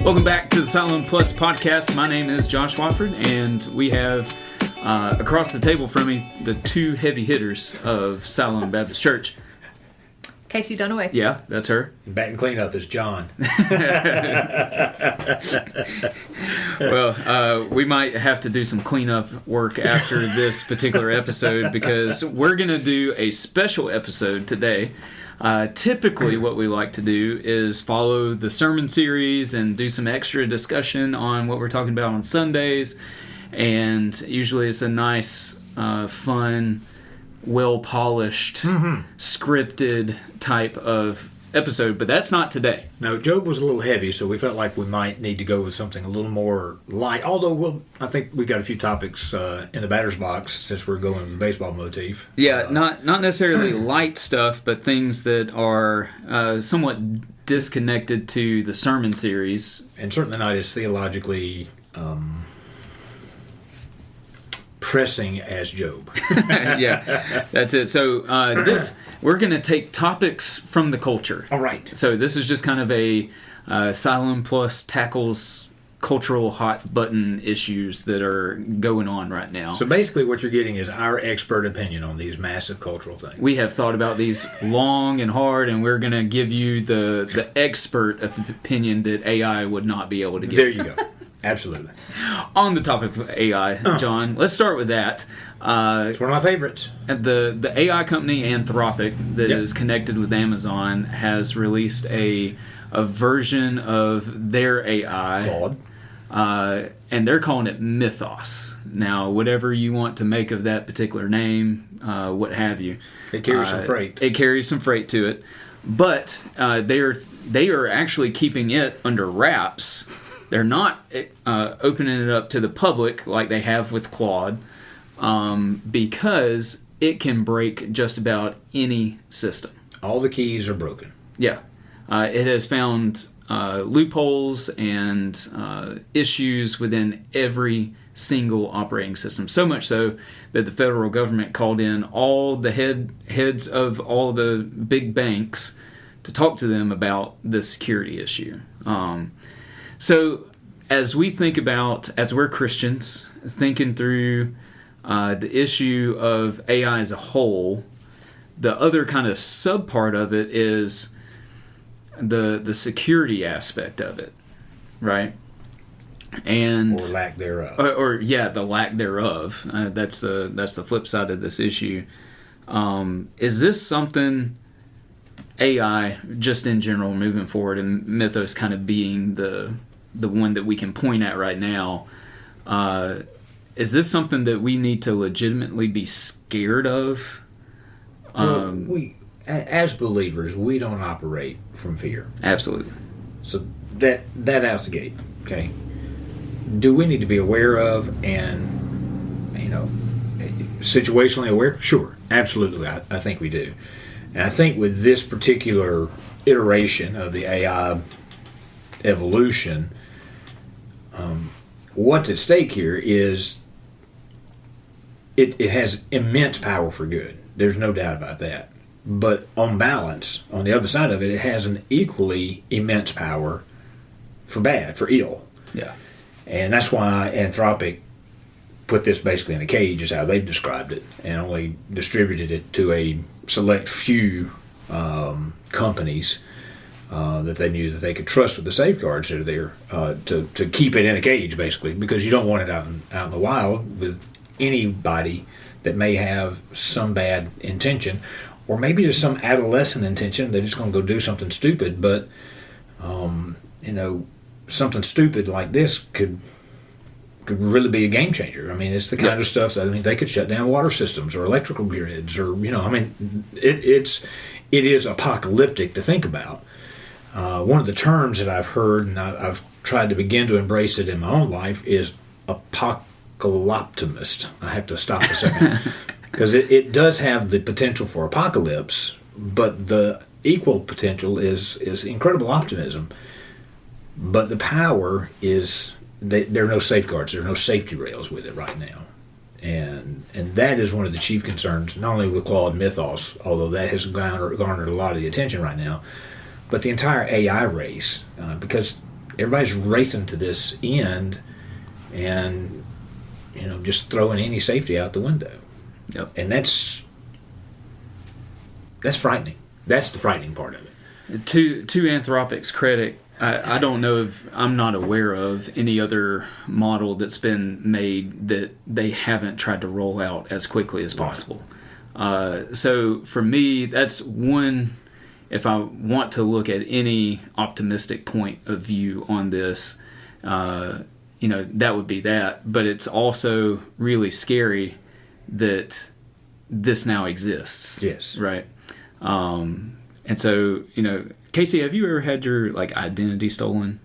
Welcome back to the Siloam Plus podcast. My name is Josh Watford, and we have across the table from me the two heavy hitters of Siloam Baptist Church. Casey Dunaway. Yeah, that's her. Back and clean up is John. Well, we might have to do some cleanup work after this particular episode because we're going to do a special episode today. Typically, what we like to do is follow the sermon series and do some extra discussion on what we're talking about on Sundays. And usually it's a nice, fun, well-polished, scripted type of episode. But that's not today. No, Job was a little heavy, so we felt like we might need to go with something a little more light. Although I think we've got a few topics in the batter's box since we're going with the baseball motif. Yeah, not necessarily light stuff, but things that are somewhat disconnected to the sermon series. And certainly not as theologically pressing as Job. Yeah, that's it. So we're going to take topics from the culture. All right. So this is just kind of a Siloam Plus tackles cultural hot button issues that are going on right now. So basically what you're getting is our expert opinion on these massive cultural things. We have thought about these long and hard, and we're going to give you the expert opinion that AI would not be able to give. There you go. Absolutely. On the topic of AI, John, let's start with that. It's one of my favorites. The AI company Anthropic that is connected with Amazon has released a version of their AI. Claude. And they're calling it Mythos. Now, whatever you want to make of that particular name, what have you. It carries some freight. It carries some freight to it. But they are actually keeping it under wraps. They're not opening it up to the public like they have with Claude because it can break just about any system. All the keys are broken. Yeah. It has found loopholes and issues within every single operating system. So much so that the federal government called in all the heads of all the big banks to talk to them about the security issue. So as we think about, as we're Christians, thinking through the issue of AI as a whole, the other kind of subpart of it is the security aspect of it, right? And or lack thereof. The lack thereof. That's the flip side of this issue. Is this something AI, just in general, moving forward, and Mythos kind of being the one that we can point at right now, is this something that we need to legitimately be scared of? We, as believers, we don't operate from fear. Absolutely. So that out the gate, okay? Do we need to be aware of and, situationally aware? Sure, absolutely, I think we do. And I think with this particular iteration of the AI evolution, what's at stake here is it has immense power for good. There's no doubt about that. But on balance, on the other side of it, it has an equally immense power for bad, for ill. Yeah. And that's why Anthropic put this basically in a cage, is how they've described it, and only distributed it to a select few companies that they knew that they could trust with the safeguards that are there to keep it in a cage, basically, because you don't want it out in the wild with anybody that may have some bad intention, or maybe just some adolescent intention. They're just going to go do something stupid, but something stupid like this could really be a game changer. I mean, it's the kind of stuff that they could shut down water systems or electrical grids, or it is apocalyptic to think about. One of the terms that I've heard, and I've tried to begin to embrace it in my own life, is apocalyptimist. I have to stop a second because it does have the potential for apocalypse, but the equal potential is incredible optimism. But the power is there are no safeguards, there are no safety rails with it right now. And that is one of the chief concerns, not only with Claude Mythos, although that has garnered a lot of the attention right now, but the entire AI race, because everybody's racing to this end, and just throwing any safety out the window. Yep. And that's frightening. That's the frightening part of it. To Anthropic's credit, I don't know if I'm not aware of any other model that's been made that they haven't tried to roll out as quickly as possible. So for me, that's one. If I want to look at any optimistic point of view on this, that would be that. But it's also really scary that this now exists. Yes. Right. And so, Casey, have you ever had your identity stolen?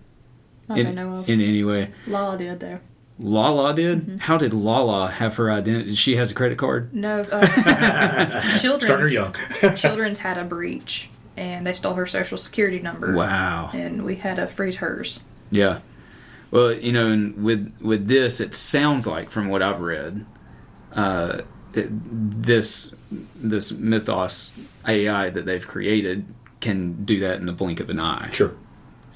Not that I know of. In any way? Lala did, though. Lala did? Mm-hmm. How did Lala have her identity? She has a credit card? No. Start her young. Children's had a breach, and they stole her social security number. Wow. And we had to freeze hers. Yeah. Well, and with this, it sounds like, from what I've read, this Mythos AI that they've created can do that in the blink of an eye. Sure.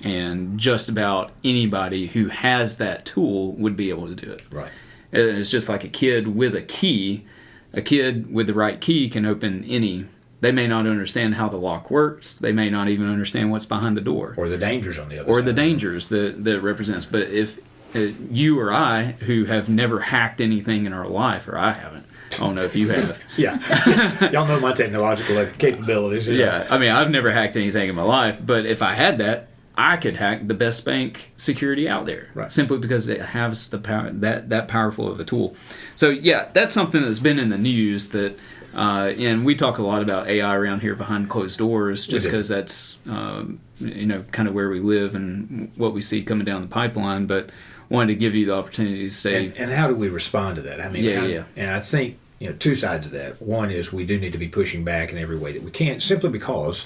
And just about anybody who has that tool would be able to do it. Right. It's just like a kid with a key. A kid with the right key can open any. They may not understand how the lock works. They may not even understand what's behind the door. Or the dangers on the other side. Or the dangers that it represents. But if you or I, who have never hacked anything in our life, or I haven't, I don't know if you have. Yeah. Y'all know my technological capabilities. Yeah. I mean, I've never hacked anything in my life, but if I had that, I could hack the best bank security out there. Right. Simply because it has the power, that powerful of a tool. So, yeah, that's something that's been in the news that, and we talk a lot about AI around here behind closed doors just because that's, kind of where we live and what we see coming down the pipeline. But wanted to give you the opportunity to say... And how do we respond to that? I mean, yeah. And I think, two sides of that. One is we do need to be pushing back in every way that we can, simply because,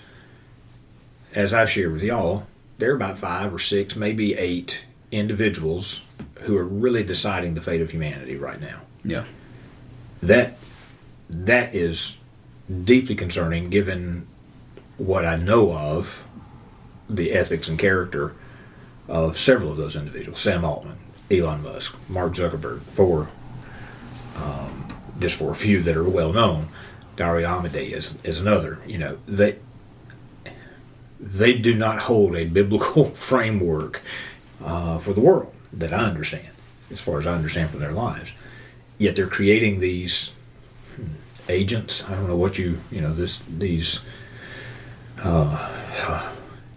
as I've shared with y'all, there are about 5 or 6, maybe 8 individuals who are really deciding the fate of humanity right now. Yeah. That is deeply concerning, given what I know of the ethics and character of several of those individuals. Sam Altman, Elon Musk, Mark Zuckerberg, just for a few that are well known. Dario Amodei is another. They do not hold a biblical framework for the world that I understand, as far as I understand from their lives. Yet they're creating these agents. I don't know what these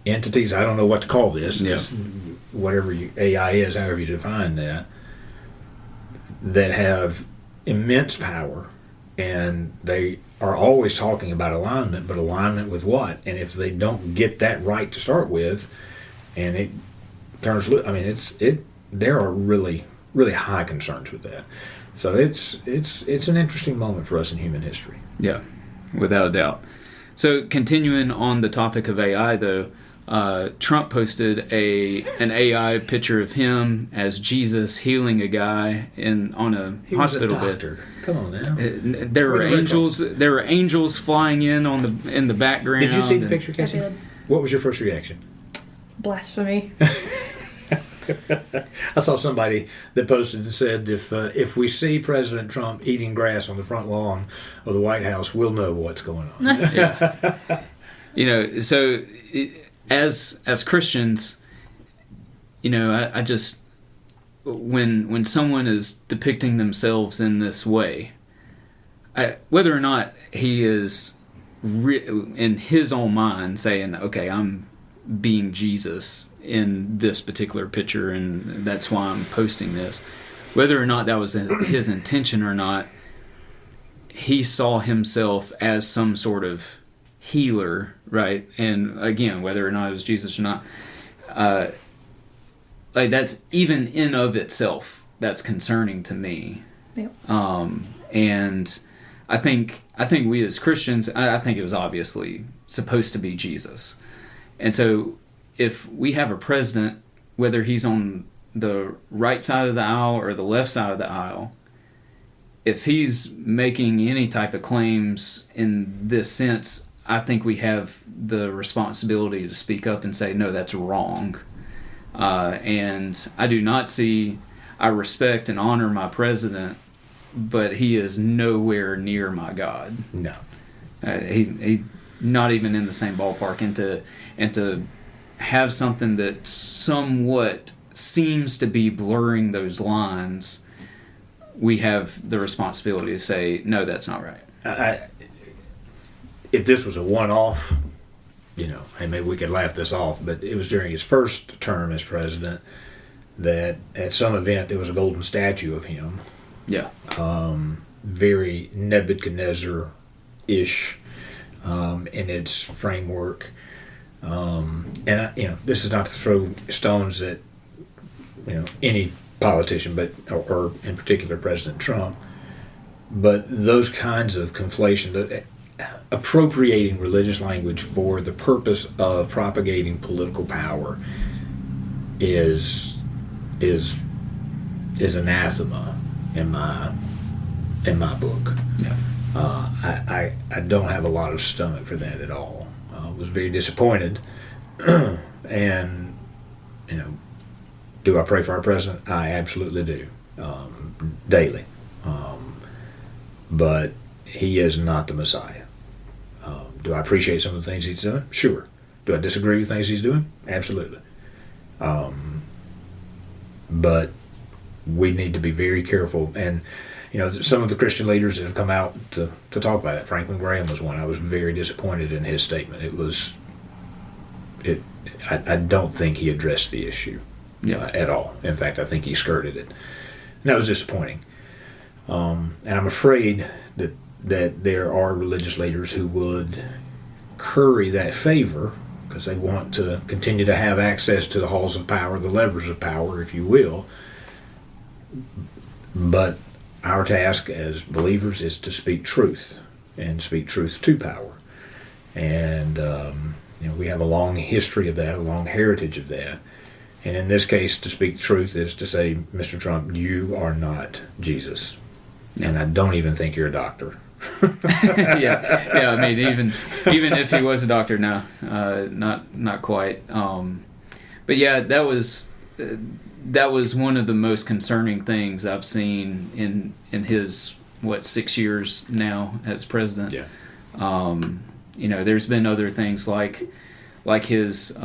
entities. I don't know what to call this. Yeah. Whatever AI is, however you define that have immense power, and they are always talking about alignment, but alignment with what? And if they don't get that right to start with, and it turns, there are really, really high concerns with that. So it's an interesting moment for us in human history. Yeah, without a doubt. So continuing on the topic of AI, though, Trump posted an AI picture of him as Jesus healing a guy on a hospital bed. Come on now. There were angels. There were angels flying in the background. Did you see the picture, Casey? I did. What was your first reaction? Blasphemy. I saw somebody that posted and said, if we see President Trump eating grass on the front lawn of the White House, we'll know what's going on. Yeah. So as Christians, I just when someone is depicting themselves in this way, whether or not he is in his own mind saying, okay, I'm being Jesus in this particular picture and that's why I'm posting this, whether or not that was his intention or not, he saw himself as some sort of healer, right? And again, whether or not it was Jesus or not, that's even in of itself, that's concerning to me. Yep. And I think we as Christians, I think it was obviously supposed to be Jesus. And so if we have a president, whether he's on the right side of the aisle or the left side of the aisle, if he's making any type of claims in this sense, I think we have the responsibility to speak up and say, no, that's wrong. And I do not see. I respect and honor my president, but he is nowhere near my God. No. He not even in the same ballpark. And to have something that somewhat seems to be blurring those lines, we have the responsibility to say, no, that's not right. If this was a one-off, hey, maybe we could laugh this off, but it was during his first term as president that at some event there was a golden statue of him. Yeah. Very Nebuchadnezzar-ish in its framework. And this is not to throw stones at any politician, but or in particular President Trump, but those kinds of conflation, appropriating religious language for the purpose of propagating political power, is anathema in my book. Yeah. I don't have a lot of stomach for that at all. Was very disappointed, and do I pray for our president? I absolutely do, daily. But he is not the Messiah. Do I appreciate some of the things he's doing? Sure. Do I disagree with things he's doing? Absolutely. But we need to be very careful. And some of the Christian leaders that have come out to talk about it. Franklin Graham was one. I was very disappointed in his statement. I don't think he addressed the issue at all. In fact, I think he skirted it. And that was disappointing. And I'm afraid that there are religious leaders who would curry that favor because they want to continue to have access to the halls of power, the levers of power, if you will. But our task as believers is to speak truth and speak truth to power. And, we have a long history of that, a long heritage of that. And in this case, to speak truth is to say, Mr. Trump, you are not Jesus. And I don't even think you're a doctor. yeah. I mean, even if he was a doctor, no, not quite. But yeah, that was one of the most concerning things I've seen in his 6 years now as president. Yeah. There's been other things like his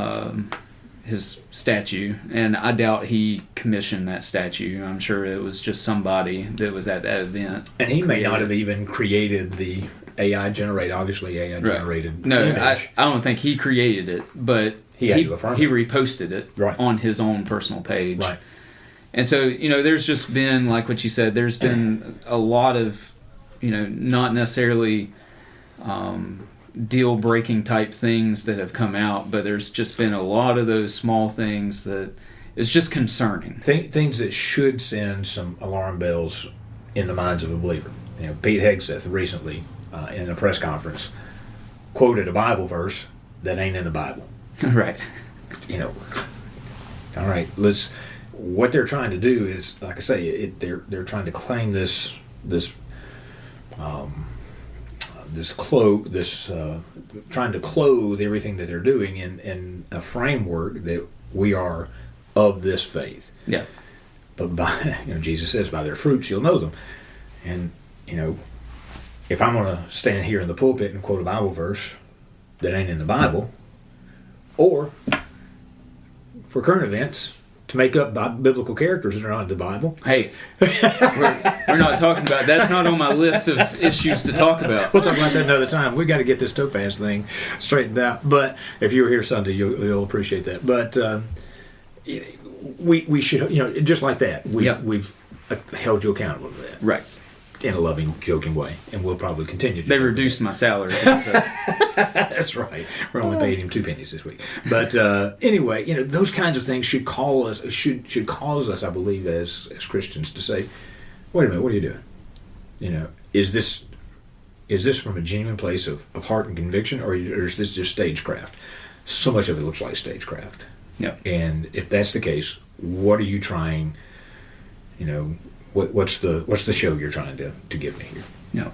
statue, and I doubt he commissioned that statue. I'm sure it was just somebody that was at that event. And he may not have even created the AI-generated Right. No, image. I don't think he created it, but he reposted it on his own personal page. Right. And so, there's just been, like what you said, there's been a lot of, not necessarily deal-breaking type things that have come out, but there's just been a lot of those small things that is just concerning. Things that should send some alarm bells in the minds of a believer. Pete Hegseth recently, in a press conference, quoted a Bible verse that ain't in the Bible. Right. All right, what they're trying to do is, like I say, they're trying to claim this trying to clothe everything that they're doing in a framework that we are of this faith. Yeah. But Jesus says, by their fruits you'll know them. And if I'm going to stand here in the pulpit and quote a Bible verse that ain't in the Bible, or for current events, to make up biblical characters that are not in the Bible. Hey, we're not talking about, that's not on my list of issues to talk about. We'll talk about that another time. We got to get this Topaz thing straightened out. But if you were here Sunday, you'll appreciate that. But we should, just like that, we've held you accountable to that. Right. In a loving, joking way, and we'll probably continue to. They reduced my salary. That's right. We're only paying him 2 pennies this week. But anyway, those kinds of things should cause us, I believe, as Christians, to say, "Wait a minute, what are you doing? Is this from a genuine place of heart and conviction, or is this just stagecraft?" So much of it looks like stagecraft. Yeah. And if that's the case, what are you trying? What's the show you're trying to give me here? Yeah.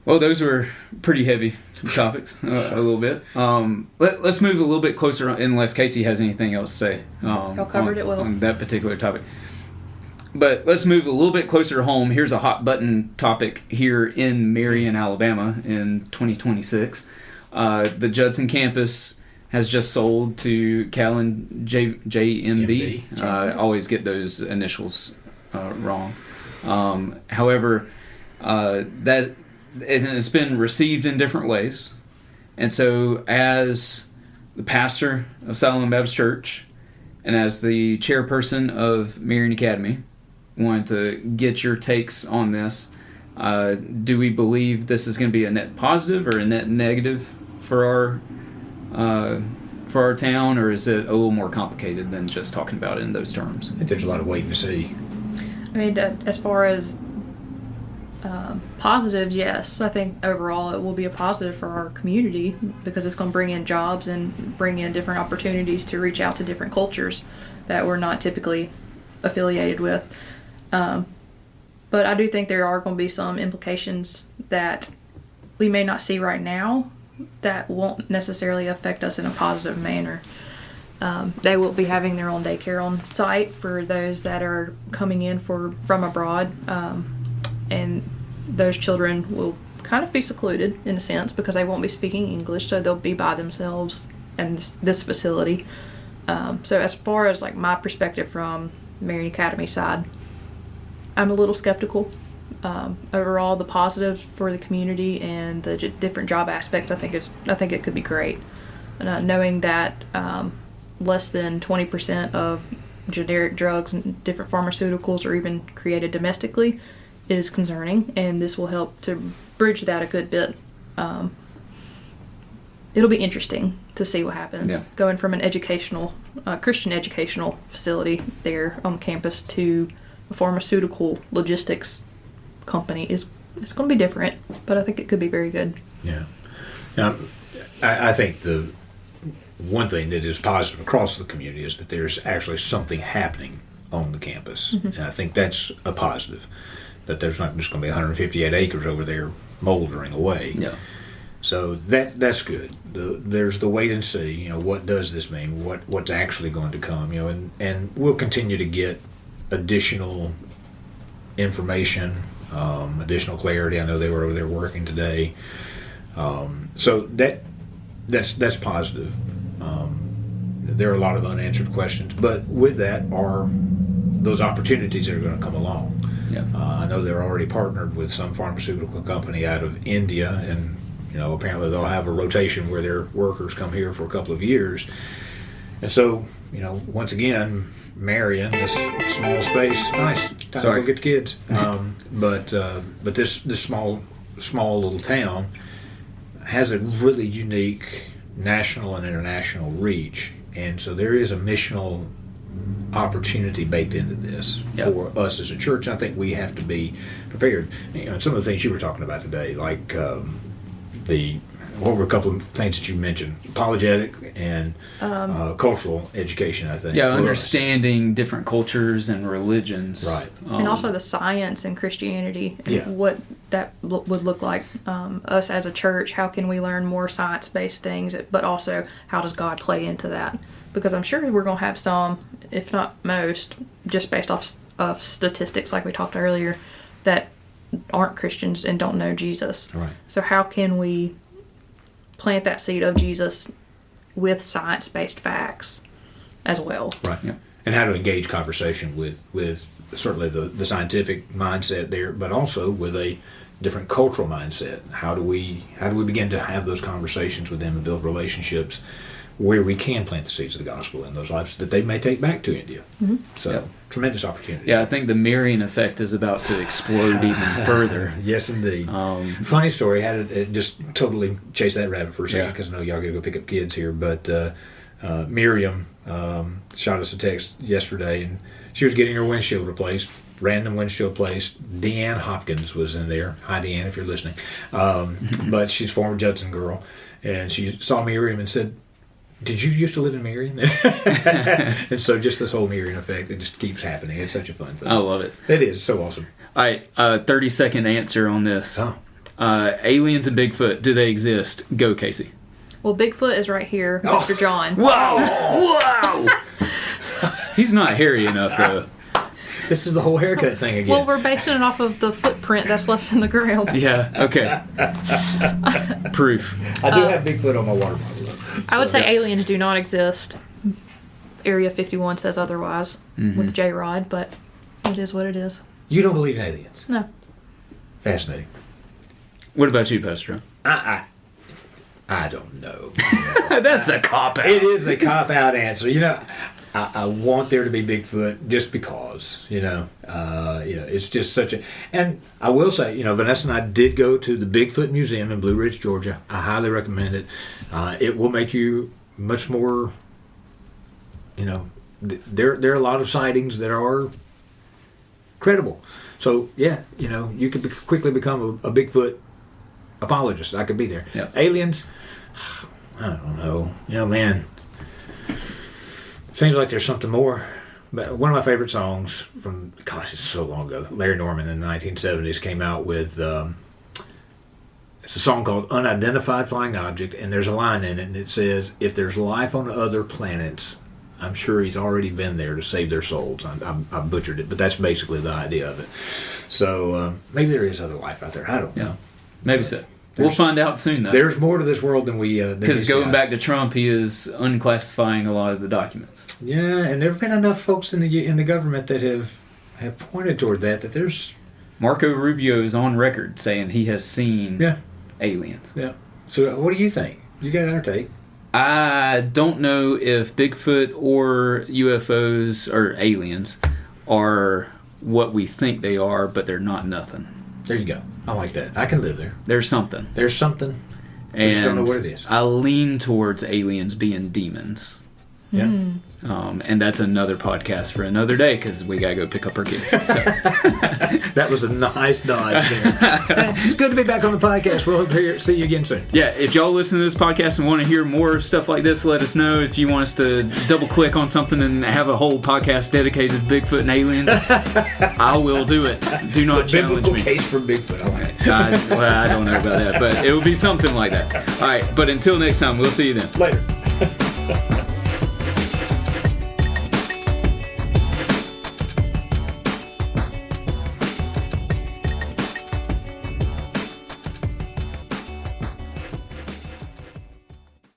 Well, those were pretty heavy topics, a little bit. Let's move a little bit closer, unless Casey has anything else to say. Y'all covered it well. On that particular topic. But let's move a little bit closer to home. Here's a hot button topic here in Marion, Alabama in 2026. The Judson campus has just sold to Callan JMB. I always get those initials wrong. However, that it's been received in different ways. And so as the pastor of Siloam Baptist Church and as the chairperson of Marion Academy, wanted to get your takes on this. Do we believe this is going to be a net positive or a net negative for our town, or is it a little more complicated than just talking about it in those terms? I think there's a lot of waiting to see. I mean, as far as positives, yes. I think overall it will be a positive for our community because it's going to bring in jobs and bring in different opportunities to reach out to different cultures that we're not typically affiliated with. But I do think there are going to be some implications that we may not see right now that won't necessarily affect us in a positive manner. They will be having their own daycare on site for those that are coming in from abroad. And those children will kind of be secluded in a sense because they won't be speaking English, so they'll be by themselves in this facility. So as far as like my perspective from Marion Academy side, I'm a little skeptical. Overall, the positives for the community and the different job aspects, I think it could be great. Knowing that less than 20% of generic drugs and different pharmaceuticals are even created domestically is concerning, and this will help to bridge that a good bit. It'll be interesting to see what happens. Yeah. Going from an Christian educational facility there on campus to a pharmaceutical logistics company it's going to be different, but I think it could be very good. Yeah. Now, I think the one thing that is positive across the community is that there's actually something happening on the campus, and I think that's a positive. That there's not just going to be 158 acres over there moldering away. Yeah. So that's good. There's the wait and see. What does this mean? What's actually going to come? And we'll continue to get additional information, additional clarity. I know they were over there working today. So that's positive. There are a lot of unanswered questions, but with that are those opportunities that are going to come along. Yeah. I know they're already partnered with some pharmaceutical company out of India, and apparently they'll have a rotation where their workers come here for a couple of years. And so, once again, Marion, this small space, nice. Time to go get the kids. But this small little town has a really unique national and international reach, and so there is a missional opportunity baked into this for us as a church. I think we have to be prepared. Some of the things you were talking about today, like what were a couple of things that you mentioned? Apologetic and cultural education, I think. Yeah, understanding different cultures and religions. Right. And also the science and Christianity and what that would look like. Us as a church, how can we learn more science-based things, but also how does God play into that? Because I'm sure we're going to have some, if not most, just based off of statistics like we talked earlier, that aren't Christians and don't know Jesus. Right. So how can we plant that seed of Jesus with science-based facts as well? Right. Yeah. And how to engage conversation with certainly the scientific mindset there, but also with a different cultural mindset. How do we begin to have those conversations with them and build relationships where we can plant the seeds of the gospel in those lives that they may take back to India. Mm-hmm. So, tremendous opportunity. Yeah, I think the Marion effect is about to explode even further. Yes, indeed. Funny story, had it just totally chase that rabbit for a second because I know y'all got to go pick up kids here, but Miriam shot us a text yesterday, and she was getting her windshield replaced. Random windshield replaced. Deanne Hopkins was in there. Hi, Deanne, if you're listening. But she's a former Judson girl, and she saw Miriam and said, "Did you used to live in Marion?" And so just this whole Marion effect that just keeps happening. It's such a fun thing. I love it. It is so awesome. All right, 30-second answer on this. Oh. Aliens and Bigfoot, do they exist? Go, Casey. Well, Bigfoot is right here, Mr. John. Whoa! He's not hairy enough, though. This is the whole haircut thing again. Well, we're basing it off of the footprint that's left in the ground. Yeah, okay. Proof. I do have Bigfoot on my water bottle. I would say aliens do not exist. Area 51 says otherwise with J-Rod, but it is what it is. You don't believe in aliens? No. Fascinating. What about you, Pastor? I don't know. That's the cop-out. It is the cop-out answer. I want there to be Bigfoot just because, it's just such a... And I will say, Vanessa and I did go to the Bigfoot Museum in Blue Ridge, Georgia. I highly recommend it. It will make you much more, there are a lot of sightings that are credible. So, yeah, you could quickly become a Bigfoot apologist. I could be there. Yep. Aliens, I don't know. Man... Seems like there's something more. But one of my favorite songs from, gosh, it's so long ago, Larry Norman in the 1970s came out with, it's a song called Unidentified Flying Object, and there's a line in it, and it says, if there's life on other planets, I'm sure he's already been there to save their souls. I butchered it, but that's basically the idea of it. So maybe there is other life out there. I don't know. Yeah, maybe so. We'll find out soon, though. There's more to this world than we... Because going back to Trump, he is unclassifying a lot of the documents. Yeah, and there have been enough folks in the government that have pointed toward that there's... Marco Rubio is on record saying he has seen aliens. Yeah. So what do you think? You got our take. I don't know if Bigfoot or UFOs or aliens are what we think they are, but they're not nothing. There you go. I like that. I can live there. There's something. There's something. And I just don't know what it is. I lean towards aliens being demons. Yeah. And that's another podcast for another day because we got to go pick up our kids. So. That was a nice dodge there. It's good to be back on the podcast. We'll see you again soon. Yeah, if y'all listen to this podcast and want to hear more stuff like this, let us know. If you want us to double click on something and have a whole podcast dedicated to Bigfoot and aliens, I will do it. Do not challenge me. Case for Bigfoot. I like it. I don't know about that, but it will be something like that. All right, but until next time, we'll see you then. Later.